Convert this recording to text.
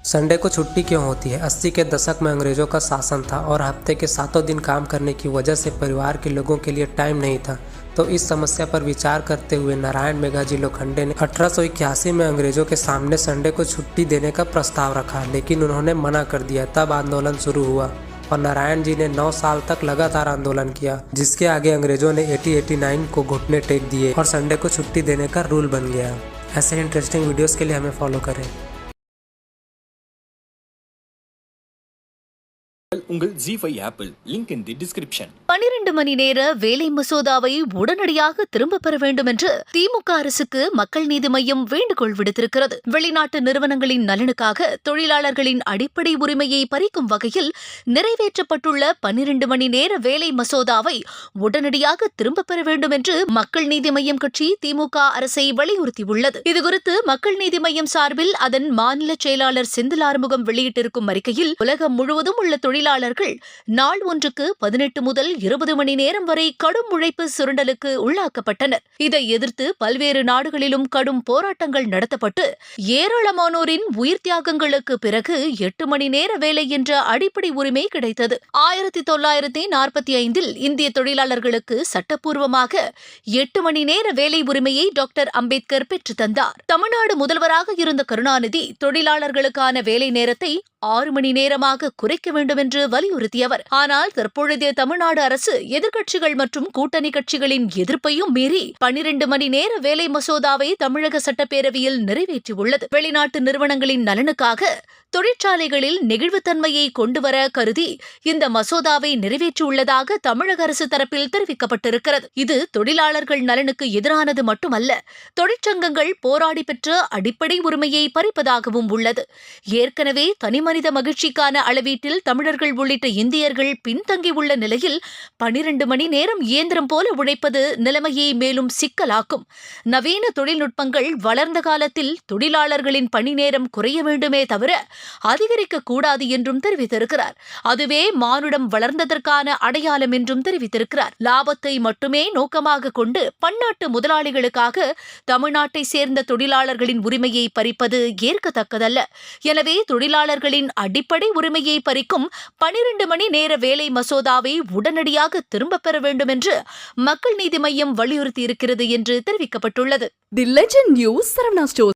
Sunday को छुट्टी क्यों होती है? 80 के दशक में अंग्रेजों का शासन था और हफ्ते के 7 दिन काम करने की वजह से परिवार के लोगों के लिए टाइम नहीं था। तो इस समस्या पर विचार करते हुए नारायण मेघाजी लोखंडे ने 1881 में अंग्रेजों के सामने संडे को छुट्टी देने का प्रस्ताव रखा, लेकिन उन्होंने मना कर दिया। तब आंदोलन शुरू हुआ और नारायण जी ने 9 साल तक लगातार आंदोलन किया, जिसके आगे अंग्रेजों ने 1889 को घुटने टेक दिए और संडे को छुट्टी देने का रूल बन गया। ऐसे इंटरेस्टिंग वीडियोस के लिए हमें फॉलो करें। உங்கள் Zee5 apple link in the description. 12 மணி நேர வேலை மசோதாவை உடனடியாக திரும்ப பெற வேண்டும் என்று திமுக அரசுக்கு மக்கள் நீதி மய்யம் வேண்டுகோள் விடுத்திருக்கிறது. வெளிநாட்டு நிறுவனங்களின் நலனுக்காக தொழிலாளர்களின் அடிப்படை உரிமையை பறிக்கும் வகையில் நிறைவேற்றப்பட்டுள்ள 12 மணி நேர வேலை மசோதாவை உடனடியாக திரும்ப பெற வேண்டும் என்று மக்கள் நீதி மய்யம் கட்சி திமுக அரசை வலியுறுத்தியுள்ளது. இதுகுறித்து மக்கள் நீதி மய்யம் சார்பில் அதன் மாநில செயலாளர் செந்தில் ஆறுமுகம் வெளியிட்டிருக்கும் அறிக்கையில், உலகம் முழுவதும் உள்ள தொழிலாளர்கள் நாள் ஒன்றுக்கு 18 முதல் 20 மணி நேரம் வரை கடும் உழைப்பு சுரண்டலுக்கு உள்ளாக்கப்பட்டனர். இதை எதிர்த்து பல்வேறு நாடுகளிலும் கடும் போராட்டங்கள் நடத்தப்பட்டு ஏராளமானோரின் உயிர் தியாகங்களுக்கு பிறகு 8 மணி நேர வேலை என்ற அடிப்படை உரிமை கிடைத்தது. 1945 இந்திய தொழிலாளர்களுக்கு சட்டப்பூர்வமாக 8 மணி நேர வேலை உரிமையை டாக்டர் அம்பேத்கர் பெற்றுத் தந்தார். தமிழ்நாடு முதல்வராக இருந்த கருணாநிதி தொழிலாளர்களுக்கான வேலை நேரத்தை 6 மணி நேரமாக குறைக்க வேண்டும் என்று வலியுறுத்தியவர். ஆனால் தற்பொழுதைய தமிழ்நாடு அரசு எதிர்க்கட்சிகள் மற்றும் கூட்டணி கட்சிகளின் எதிர்ப்பையும் மீறி 12 மணி நேர வேலை மசோதாவை தமிழக சட்டப்பேரவையில் நிறைவேற்றியுள்ளது. வெளிநாட்டு நிறுவனங்களின் நலனுக்காக தொழிற்சாலைகளில் நெகிழ்வுத்தன்மையை கொண்டுவர கருதி இந்த மசோதாவை நிறைவேற்றியுள்ளதாக தமிழக அரசு தரப்பில் தெரிவிக்கப்பட்டிருக்கிறது. இது தொழிலாளர்கள் நலனுக்கு எதிரானது மட்டுமல்ல, தொழிற்சங்கங்கள் போராடி பெற்ற அடிப்படை உரிமையை பறிப்பதாகவும் உள்ளது. ஏற்கனவே தனிமனித மகிழ்ச்சிக்கான அளவீட்டில் தமிழர்கள் உள்ளிட்ட இந்தியர்கள் பின்தங்கியுள்ள நிலையில் 12 மணி நேரம் இயந்திரம் போல உழைப்பது நிலைமையை மேலும் சிக்கலாக்கும். நவீன தொழில்நுட்பங்கள் வளர்ந்த காலத்தில் தொழிலாளர்களின் பணி நேரம் குறைய வேண்டுமே தவிர அதிகரிக்க கூடாது என்றும் தெரிவித்திருக்கிறார். அதுவே மானுடம் வளர்ந்ததற்கான அடையாளம் என்றும் தெரிவித்திருக்கிறார். லாபத்தை மட்டுமே நோக்கமாக கொண்டு பன்னாட்டு முதலாளிகளுக்காக தமிழ்நாட்டை சேர்ந்த தொழிலாளர்களின் உரிமையை பறிப்பது ஏற்கத்தக்கதல்ல. எனவே தொழிலாளர்களின் அடிப்படை உரிமையை பறிக்கும் 12 மணி நேர வேலை மசோதாவை உடனடியாக திரும்பப் பெற வேண்டும் என்று மக்கள் நீதி மய்யம் வலியுறுத்தியிருக்கிறது என்று தெரிவிக்கப்பட்டுள்ளது. தி லெஜெண்ட் நியூஸ் சரவணா ஸ்டோர்ஸ்